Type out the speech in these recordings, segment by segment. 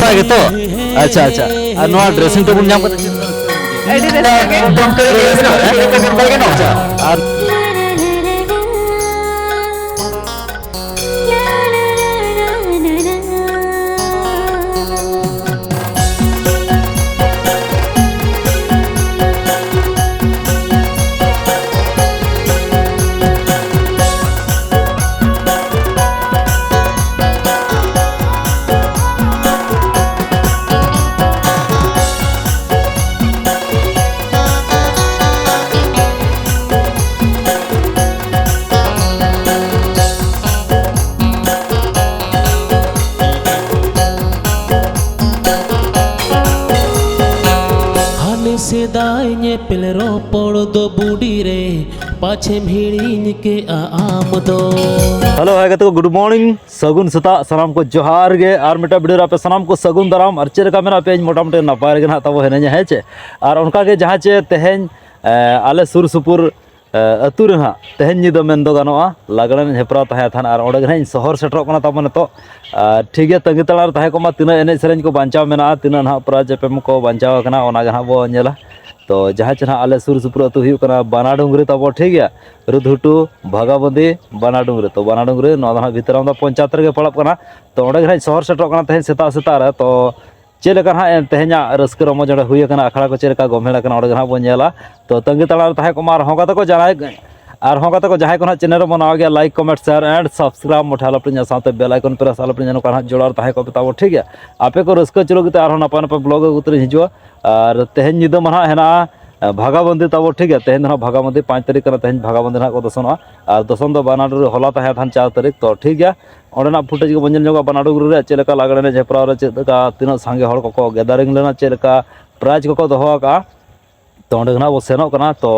ᱵᱟᱲᱟ ᱜᱮᱛᱚ ᱟᱪᱪᱷᱟ ᱟᱪᱪᱷᱟ ᱟᱨ ᱱᱚᱣᱟ ᱰᱨᱮᱥᱤᱝ ᱴᱮᱵᱩᱞ ᱧᱟᱢ ᱠᱟᱛᱮ ᱟᱹᱰᱤ ᱨᱟᱹᱥᱠᱟᱹ ᱜᱮ ᱟᱨ सेदाय ने पिलरो पड़ दो बूढ़ी रे पाछे भीड़ी के आम दो। हेलो है तो गुड मॉर्निंग सगुन सता सनाम को जोहार गे और मिटा वीडियो रे सनाम को सगुन दाराम और चेका मेरा पे मोटामुटी नपाय गे ना तब हेने है चे और उनका के जहाँ चे तेहेन आले सुर सुपुर अतु रे ना तेहेन निदो मेन दो गानोआ लागणन हेपरा तहे थान और ओडे गने शहर सेटरो कना तब तो ठीक है तंगी तलार तहे को मा तिना एने सेरेंज को बांचाव मेना तिना ना प्रा जेपेम को बांचाव कना ओना गना बो नेला तो जहाँ चना आले सुर सुपुर अतु हुई कना बाना डुंगरी तब ठीक है रुधुटू भागाबंदी बाना डुंगरी तो बाना डुंगरी ना भीतर पंचायत रे पड़ब कना तो ओडे गने शहर सेटरो कना तेहेन सेता सेता रे तो चेलेका ना तेहेना रस्क रमज ओडे हुई कना अखड़ा को चेलेका गमेला कना ओडे गना बो नेला तो तंगी तलार तहे को मार होगा तको जानाय और होगा तको जहाँ को चैनल रे बनाओ गया like comment share and subscribe मोठा लपन साथ बेल आइकन प्रेस आलपन जनो का जोड़ार तहे को बताओ ठीक है आपे को रस्क चलो गते और नपा नपा ब्लॉग उतर हिजुआ और तेहेन निदो मना हेना भागाबंदी तब ठीक है तेहेन ना भागाबंदी 5 तारीख कना तेहेन भागाबंदी ना को दसनवा और दसन दो बानाडुर हला तहे थान 4 तारीख तो ठीक है ओडना फुटेज को बंजल जोगा बानाडुर रे चेलका लागणे झेपरा रे चेलका तीन संगे हड़ को गैदरिंग लेना चेलका प्राइज को दोहो का तो ओडे ना वो सेनो कना तो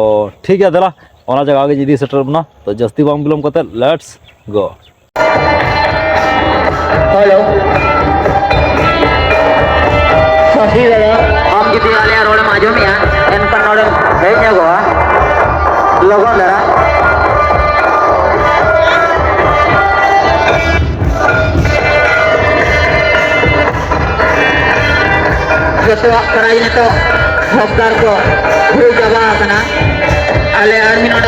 ठीक है देला ओना जगह आगे जिदी सेटर बना तो जस्ती बाम बिलम कते लेट्स गो हेलो सही दादा हम जुदी वाले रोड माजो मिया एनका नोड हे जगवा लोगो दरा जतो कराई ने तो हफ्तार को हो जवा कना आले आर्मी नोड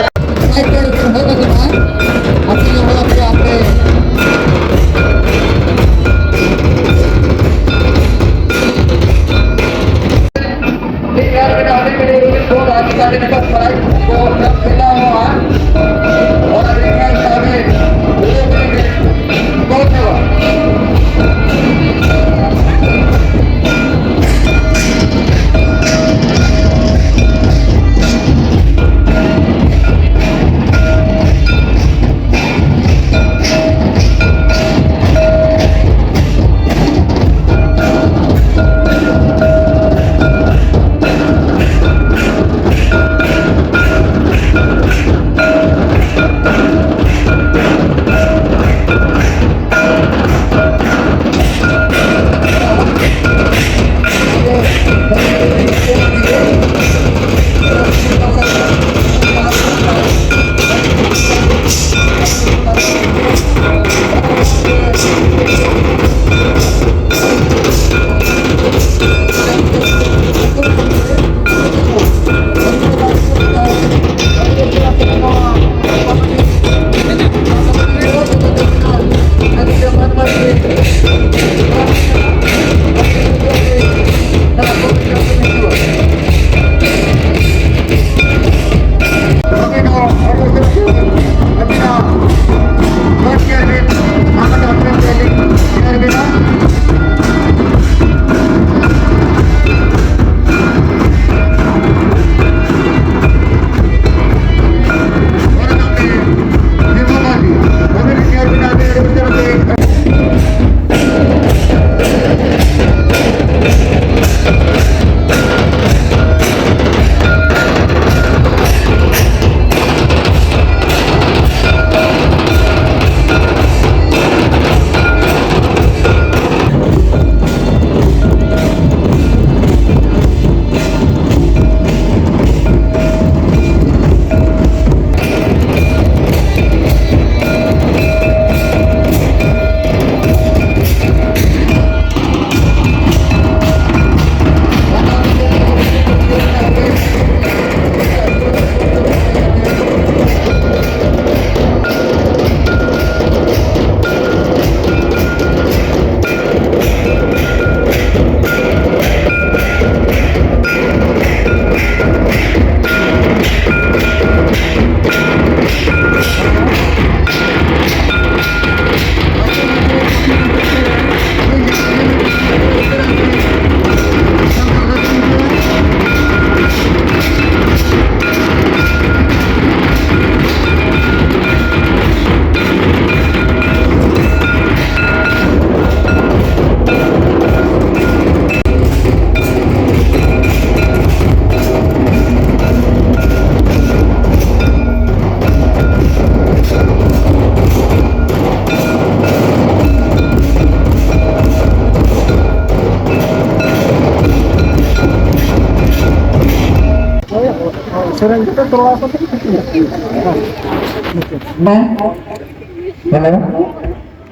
हेलो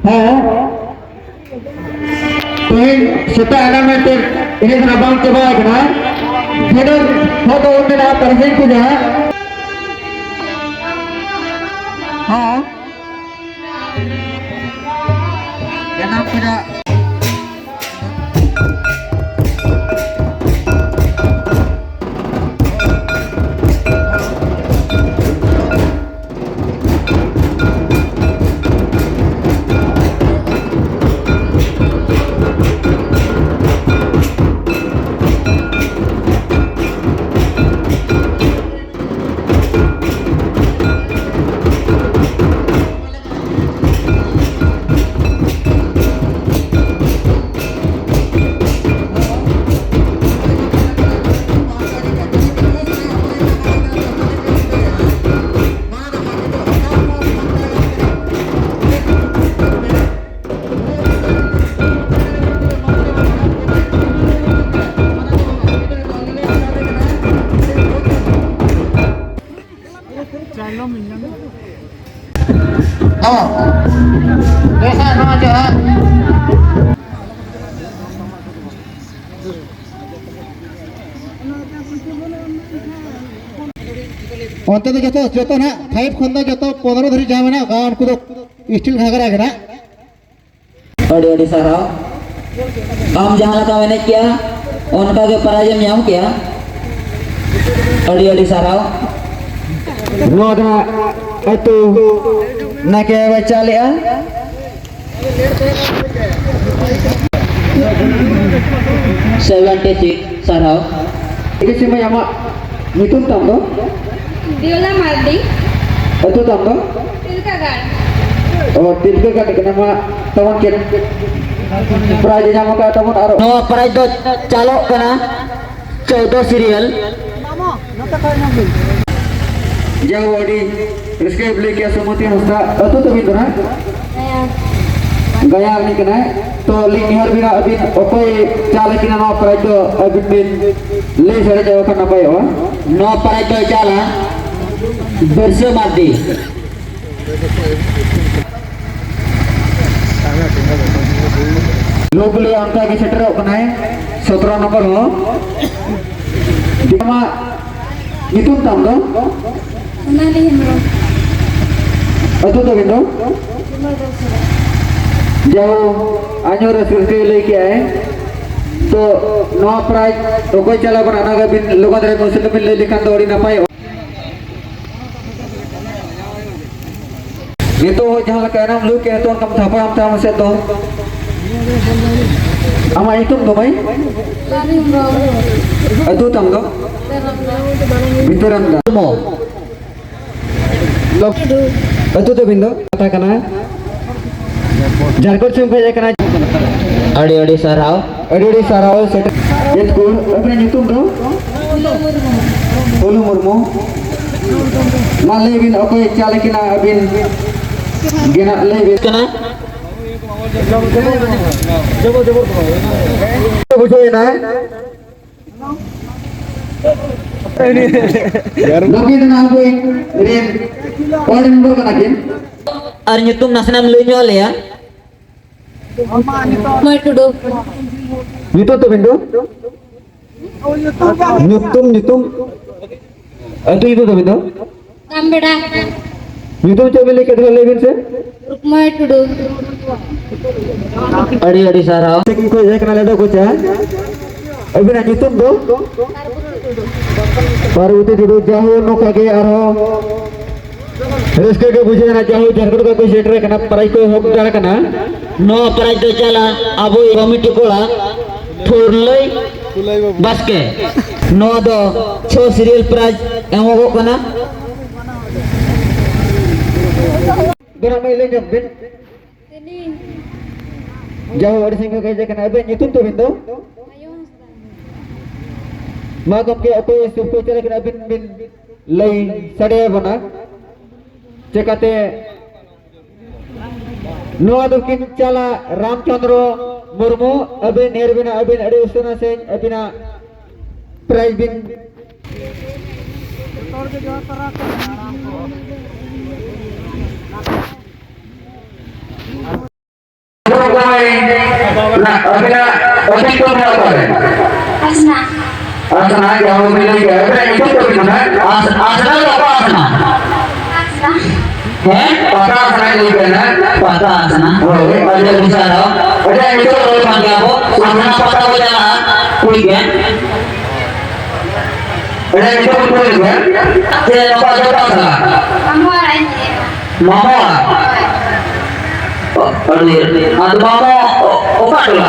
हाँ तेल सेटा एना में तेल ini terabang coba kena video foto udah na present ko ja ha enak tidak कैसा ना जो है अंत जो जो ना 5 खन जो 15 धरी जहाँ मेना उनको स्टील घाघरा गना अड़ी अड़ी सारा हम जहाँ लगा मैंने किया उनका के पराजय में हम किया अड़ी अड़ी सारा नोदा itu ना के बच्चा लिया 76 सारा ini sih mah yang ngitung tambo Diola Mardi, itu tambo Tilka Gad, oh tiga kan kenapa teman kita peraja yang mau teman aro नो पराजय चालो कना 14 सीरियल jauh di risky beli kia semuti hasta itu tapi tu na gaya ni kena to link nihar bina abin okoi cale kina no peraja abin bin le sare jauh kan apa ya नो पराजय चाला berse mati लोग ले angka की shutter कना 17 number हो दिमा ngitung tambo Sonali Himro, itu तो बिंदु jauh anjur risky लेके आए तो नो प्राइज तो कोई चला बनाना का बिन लोगों तेरे मुस्लिम में ले लिखा तो और ना पाए ये तो जहाँ लगा नाम लोग कहते हैं कम था हम से तो हम आई तुम दो भाई Lari Himro, itu tambo bintang मो itu तो बिंदु kata kena झारखंड से भेजा कना अड़ी अड़ी सारा अड़ी सारा सेट ये स्कूल अपने नितुम दो ओलू मुर्मू माले बिन ओके चाले किना बिन गिना ले बिन कना बुझो ये ना लगी ना कोई रेन और नंबर कना किन और nyutum nasenam lu nyol ya Martudo, itu तो बिंदु nyutum itu तो बिंदु Tambeda, itu coba ले के ले बिन से Martudo, अड़ी अड़ी सारा सेकंड को एक ना ले दो कुछ है अभी ना nyutum दो पार्वती दीदी जाओ नो कागे आरो रिस्क के बुझे ना जाओ झारखंड का कोई सेटर कना पराई को हो जाना कना नो पराजय चाला अबो कमिटी कोला थोरलई बसके नो दो 6 सीरियल प्राइज एमो कना बिना मैं ले जब बिन Tini, जाओ और सिंह के कना अबे nyutum तो बिंदु Ayo Hastan, मा कम के अपे सुपर चले कना बिन बिन लई सड़े बना चेकाते नो दो किन चला रामचंद्र मुर्मू अबे नेरबिना अबिन अड़े उसना से अबिना प्राइज बिन Nah, oke itu berapa? Asna. Asana jauh lebih lagi. Itu bagaimana? asana apa asana? Asna. Pasal asana ini kan? Pata asana. Ada bisa dong. Ada itu Kalau panggil apa? Asana pata wajah. Kuigan. ada itu betul kan? Tidak apa apa asana. Kamu lain. Mama. Oh, perlir. Ada mama. Oka dulu.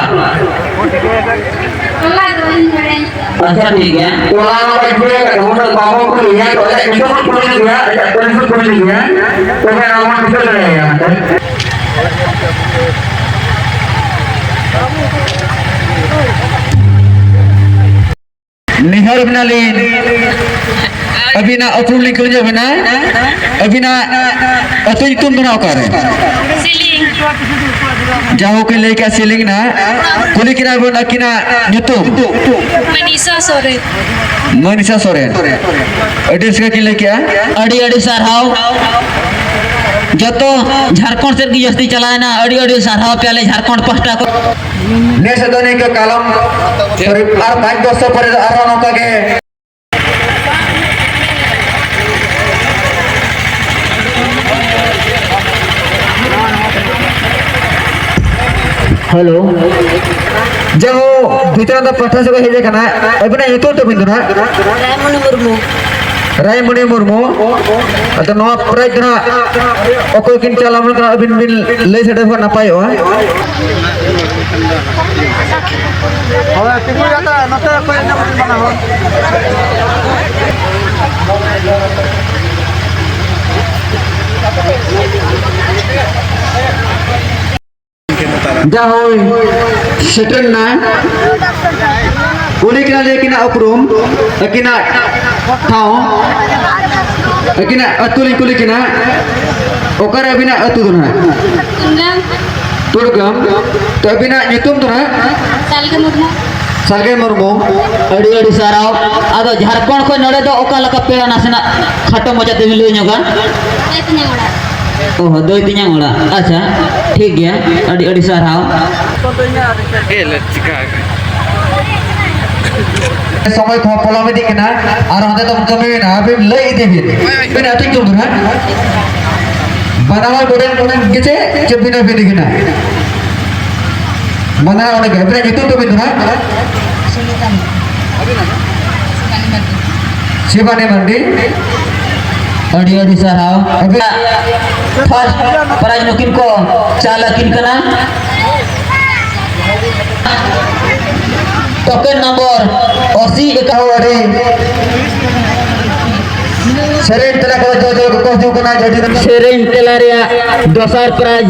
Mama lain keren. Asal tiga. Kalau orang gue kemudian bawa kuliah, kalau itu betul juga, itu betul juga. Tapi orang itu ya. निहर बना ले अभी ना approve लिख लीजिए बना अभी ना अतुल तुम बनाओ कर Siling. जाओ के लेके सीलिंग ना कुली किना बना किना न्यूतुम Manisa sore. Manisha Soren address का किले क्या अड़ी अड़ी सारहाव जतो झारखंड से की जस्ती चलाए ना अड़ी अड़ी सारहाव पहले झारखंड पस्टा को ने सदने के कलम सॉरी आर 500 पर आरोनो का के हेलो जो भीतर द पठा से हेजे कना अबना एतो तो बिंदु ना Raymond Murmu. रायमणि मुर्मू अत नो प्राइज ना ओको किन चलाम ना अबिन बिन ले सेटे को नपाय हो હવે ટીકુ જાતા નતે કોઈ ન બનાવો जाओ सेटल ना कुली किना लेकिन अपरूम किना ठाव किना अतुली कुली किना ओकर अबिना अतु ना Tunggang. तुरगम तो अबिना नितुम तो ना Salga Murmu. सरगे मुर्मू अड़ी अड़ी साराव आदो झारखंड को नड़े दो ओका लका पेड़ा नासना खाटो मजा ते मिलो न्योगा Etnya ora. ओह दो तिnya ngola अच्छा ठीक गया अड़ी अड़ी साराव समय को पोला में दिखना और हमें तो कमी ना अभी ले इधे भी बिना ठीक तो ना बनावा गोडन गोडन किसे जब बिना भी दिखना बनावा वाले घबरा itu तो बिना शिवानी मंडी अड़ी अड़ी साराव अभी फर्स्ट प्राइज नुकिन को चाला किन कना टोकन नंबर 80 अरे शरीर तेरा को जो को ना जड़ी सेरेन तेलारिया दोसर प्राइज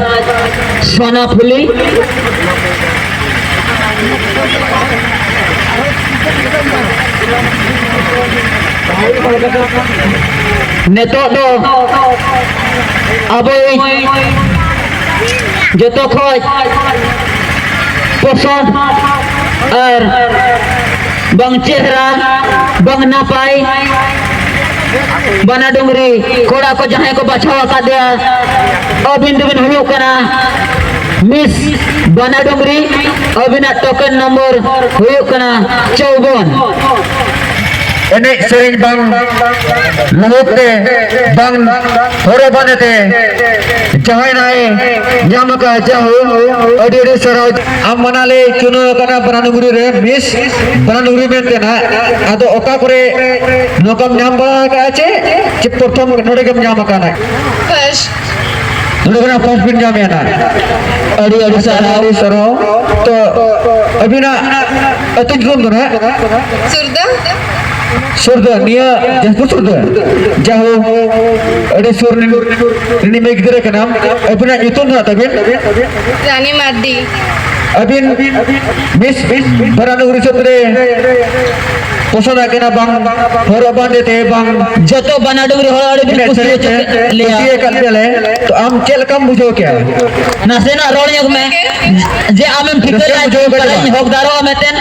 सोना फुली नेतो दो अब जतो खोज पसंद और बंग चेहरा बंग नापाई बना डुंगरी कोड़ा को जहाँ को बचाव का दिया अबिन दुबिन हुयो कना मिस बना डुंगरी अबिना टोकन नंबर हुयो कना 54 एने सरिंग बंग लहुते बंग थोड़े बनते जहां नाए ᱧᱟᱢ aka jaho adi adi sarau am manale chuno kana bananuguri re miss bananuguri mente na ado oka kore nokam ᱧᱟᱢ ba ka ache che prothom node kam ᱧᱟᱢ aka na First. node kana first bin ᱧᱟᱢ ya na adi adi sarau to abina atin rom do na Surda. surda niya jahpur surda jaho adi surni ini meg dire kanam abina itu na tabin Rani Maddi. अबिन miss बरानुगुरी सतरे पोषण केना बंग होरो बांधते बंग जतो बना डुंगरी हो अड़ी बिन कुछ लिया ये कर ले तो हम चल कम बुझो क्या नसेना रोड योग में जे आमें फिकर नसे बुझो लाई के होकदारो में तेन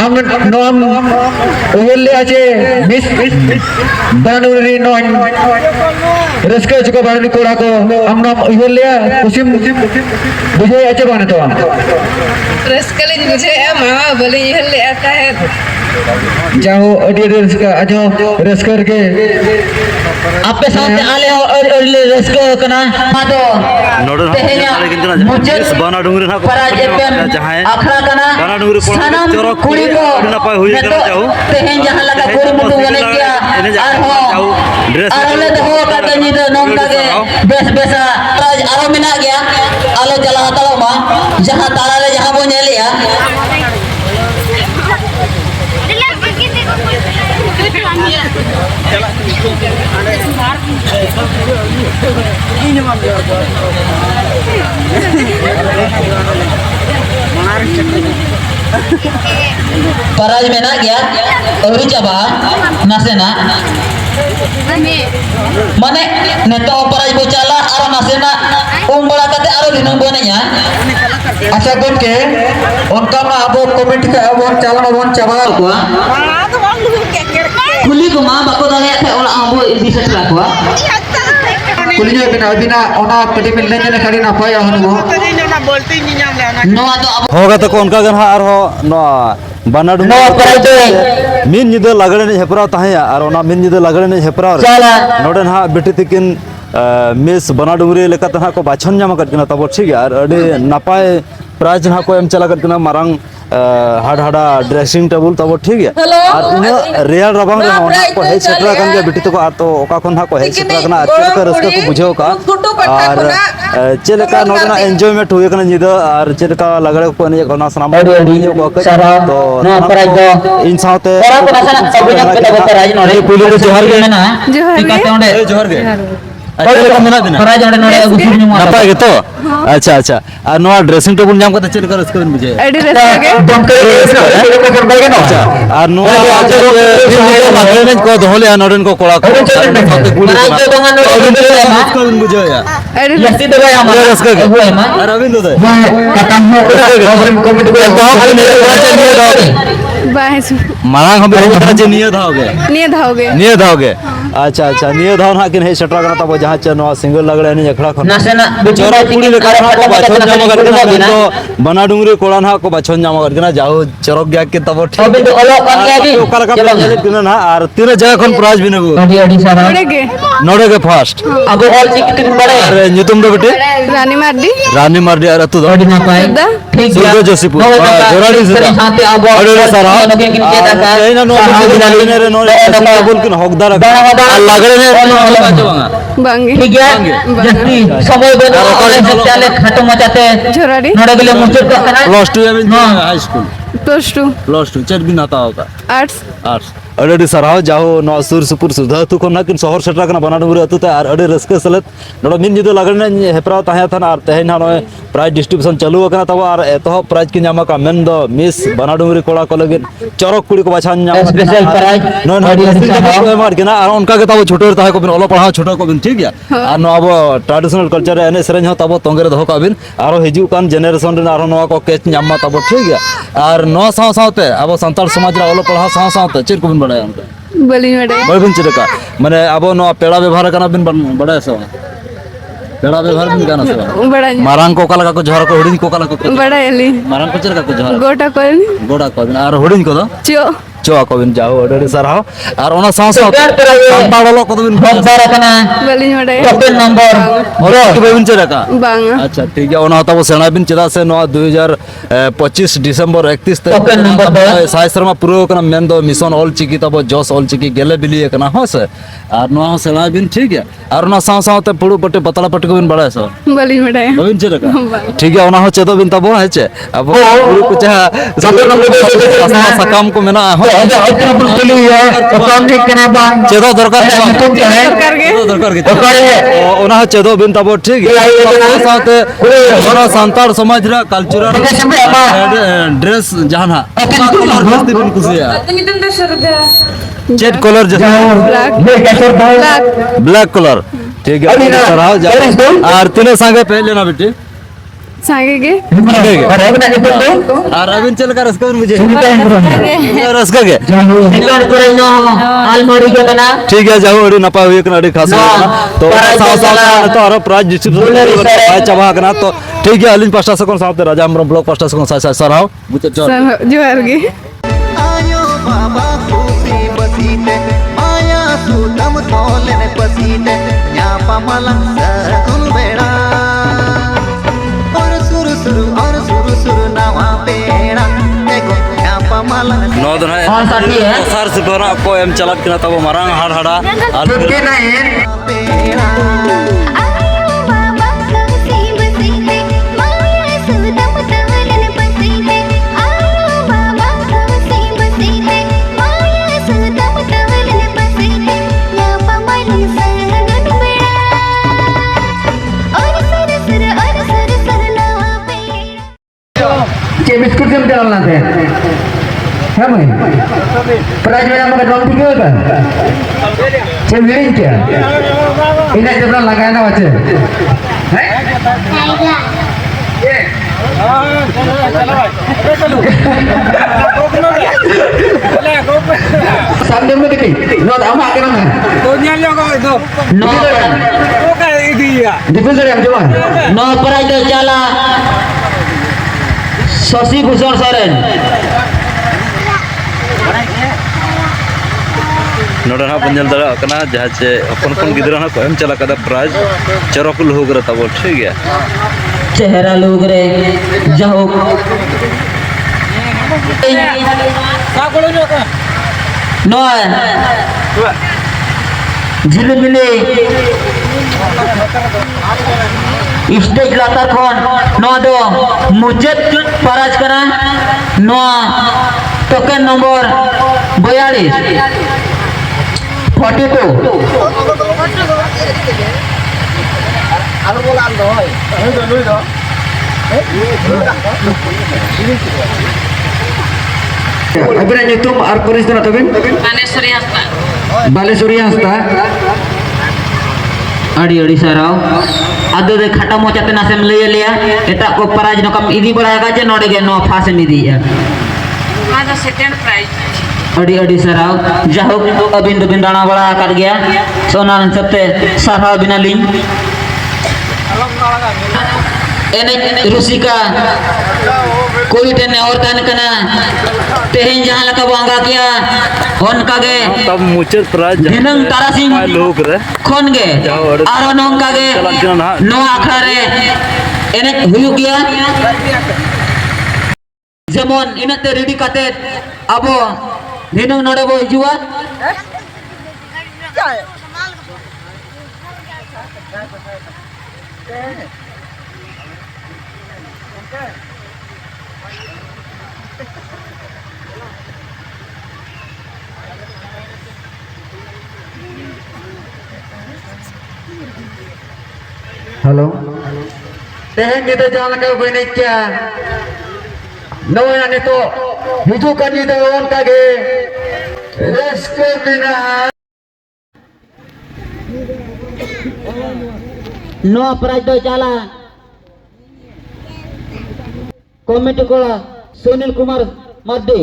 am nom ulle aje miss banuri non raska juga banuri kora ko am nom ulle kusim bujhe aje bana to रसकली मुझे मामा बोले यह ले आता है जाओ अडी raska ajo raska ke Ape saate ale early resko kana mado नोडन tehenya miss बना डुंगरी ना parajepen akhra kana बना डुंगरी sanam चरक kuri ko नपाय हुई neto tehen jahan laga kuri mutu gane kya arole deho kata nyida nongka ge bes besa aro mena gya alo jala hatalo ma jahan talare jahan bo nyeli ya Paraj mena gya auri jaba nasena mane neto paraj bocala aro nasena bala kate aro dinang bonanya acha gomke onka ma abo comment ka abo chalana bon chaba ko kuli ko ma bako dale the ola abo bisa ko kulinya bina ona kadi milne jene khadi na paya hanu no ado abo होगा तो उनका gun are हो no बना Dungri no paraj मिन निदे लगड़े ने हेपराव ताहेया और ओना मिन निदे लगड़े ने हेपराव chala नोडन हा बेटी तिकिन मिस बना डुंगरी लेकाते हा को बाछन जाम कट किना तब ठीक है और अडी नापाय प्राइज हा को एम चला कट किना मारंग हाड हाडा ड्रेसिंग टेबल तब ठीक है और उना रियल रबांग रे ओना को हे सेटरा कन के बेटी तो आ तो ओका कोन हा को हे सेटरा कना चेलका रस्का को बुझेओ का और चेलका नोडना एन्जॉयमेंट हुए कना निदा और चेलका लगड़े को ने कोना सनाम तो no paraj do इन साथे ora ko nasana sabuna kita paraj nore pulu ko johar ge na tikate onde जोहर गे paraj onde nore gusur ni ma नपाय गे तो अच्छा अच्छा और नोआ ड्रेसिंग टेबल नाम कते चेल कर इसको मुझे अच्छा और नोआ लगड़े ने को दोले नोडन को कोला को साथे Gudi paraj do bangan nore इसको मुझे या yasti do ya ma रस्का गे gue ma और अरविंद दे katang ho comment ko Marang हम जे निय धाओगे निय धाओगे अच्छा अच्छा निय धाव ना किन हे सटरा कना तब जहां च नो सिंगल लगड़े ने अखड़ा खन nasena चोरा कुड़ी ले कर को बाछन जाम कर के तो बना डुंगरी कोला ना को बाछन जाम कर के जाओ चरक गया के तब ठीक Tapi tu olok kan dia ni. ओकर का ले किन ना और तीन जगह खन प्राइज भी नगो Adi sana. नोडे के first Aku all sikit tu bade. अरे नितुम दे बेटे रानी मार्डी और तू Adi napai. ठीक सुरज जोशीपुर जोराड़ी से Santai abo. अरे सारा Mungkin kita kan. ए ना नो बिना रे नो बोल किन हकदार लगड़े ने ठीक है जस्ती समय बदल और चले खत्म हो जाते नोड़े के लिए मुझे तो करना प्लस 2 में हाई स्कूल +2 प्लस 2 चेक भी नाता होगा आर्ट्स आर्ट्स अडे सराव जाओ नो सुर सुपुर सुधा तू को ना किन शहर सेटरा कना बना डुंगरी अतु ते आर अडे रस्के सलत नोडो मिन निदो लगने हेपराव ताहे थन आर तहे ना नो प्राइज डिस्ट्रीब्यूशन चालू कना तब आर एतो प्राइज किन जामा का मेन दो मिस बना डुंगरी कोड़ा को लगे चरक कुड़ी को बाछान जामा स्पेशल प्राइज नो नो मार के ना आर उनका के तब छोटो ताहे को बिन ओलो पढ़ाओ छोटो को बिन ठीक है आर नो अब ट्रेडिशनल कल्चर एने सेरेन हो तब तंगे दो का बिन आरो हिजु कान जेनरेशन रे आरो नो को केच जामा तब ठीक है आर नो साव सावते अब संताल समाज रा ओलो पढ़ाओ साव सावते चिर को बिन बडाय उनका बलि मडे बलबिन चिरका माने अब नो पेड़ा व्यवहार करना बिन बड़ा से पेड़ा व्यवहार बिन गाना से बड़ा मारांग को कला को जोहर को हुडिन को कला को बड़ा एली मारांग को चिरका को जोहर गोटा कोइल गोड़ा को बिन आर हुडिन को दो चियो चोआ को बिन जाओ अडे सराव आर ओना सांस संताड़लो को बिन बंदर करना बलि मडे टोकन नंबर और की बिन चिरका बांगा अच्छा ठीक है ओना तब सेना बिन चिदा से नो 2025 डिसेंबर 31 टोकन नंबर दो साय शर्मा पूरा कना मेन दो मिशन ऑल चिकी तब जोस ऑल चिकी गेले बिली कना हो से आर नो सेना बिन ठीक है आर ओना सांस सावते पुड़ू पट्टे पतला पट्टे को बिन बड़ा से बलि मडे बिन चिरका ठीक है ओना हो चेदो बिन तब है चे अब पुड़ू को चाह सकाम को मेना हो चेदो दरकार दरकार के ओना हो चेदो बिन तब ठीक है साथे ओना संताल समाज रा कल्चरल ड्रेस जहाना बिन कुसिया जेड कलर जैसा ब्लैक कलर ठीक है सराव जा और तीन संगे पहले ना बेटी सांगे के और अब ना निकल और अबिन चल कर रस्का मुझे सुनीता हेम्ब्रम रस्का के Ikan kurang no almari ke kana. ठीक है जाओ अड़ी नपा हुई कना अड़ी खास तो साव तो और प्राइज डिस्ट्रीब्यूशन प्राइज चाबा कना तो ठीक है अलिन पास्टा सकन साथ राजा हमरम ब्लॉक पास्टा सकन साथ सराव मुझे सर जोहार गे आयो बाबा खुशी बसीते आया सुदम तोलन पसीते या पमलंग सकुल बेड़ा और सुरु सुरु नवा पेड़ा देखो या पमलंग नौ दिन है Kau tadi ya. सर से बना को एम चलत कना तब मरांग हाड़ हाड़ा के नहीं पेड़ा आयो बाबा खुशी बसीते माया सुदम तोलन पसीते आयो बाबा खुशी बसीते माया सुदम तोलन पसीते या पमलंग सगन बेड़ा और सुर नवा पेड़ा के बिस्कुट के डालना थे है मैं प्राइज में हम का ठीक होगा चे मिलिंग क्या इन्हें जब लगाया ना बच्चे हैं सामने में कितनी नो हम आगे ना No डिफेंस हम जमा no perai ke jala. Sosi Bhushan Soren. नोडा ना पंजल दरा कना जहाँ से अपन गिदरा ना को एम चला कदा प्राइज चरकुल हो गया तब ठीक है Cehera लोग रे जाओ. No. झिलिमिली स्टेज लातार खन नवा दो मुजेद पराज करा नवा टोकन नंबर 42 42 अबे ने तुम और पुलिस ना तबिन बालेश्वरी हंसता अड़ी अड़ी सराव आदो दे खटा मोचा तना सेम ले लिया एटा को प्राइज न कम इदी बड़ा का जे नोडे के नो फास में दी है आधा सेकंड प्राइज अड़ी अड़ी सराव जाहो अबिंद बिंदाना बड़ा कर गया सोना सत्ते सारा बिना लिंग एने रुसिका कोई टेने और तन कना तेहन जहां लका बांगा किया होन कागे तब मुझे प्राइज दिनंग तारासिंग लोग रे खोन गे आरो नों कागे नो आखड़ा रे एने हुयु किया जेमन इनते रेडी काते अबो दिनंग नोडे बो हिजुआ हेलो तेहन गिदे जान का बने क्या नवना ने तो हिजू कनी दे ओन कागे रेस्को बिना नो प्राइज दो चाला कमेटी को सुनील कुमार मध्य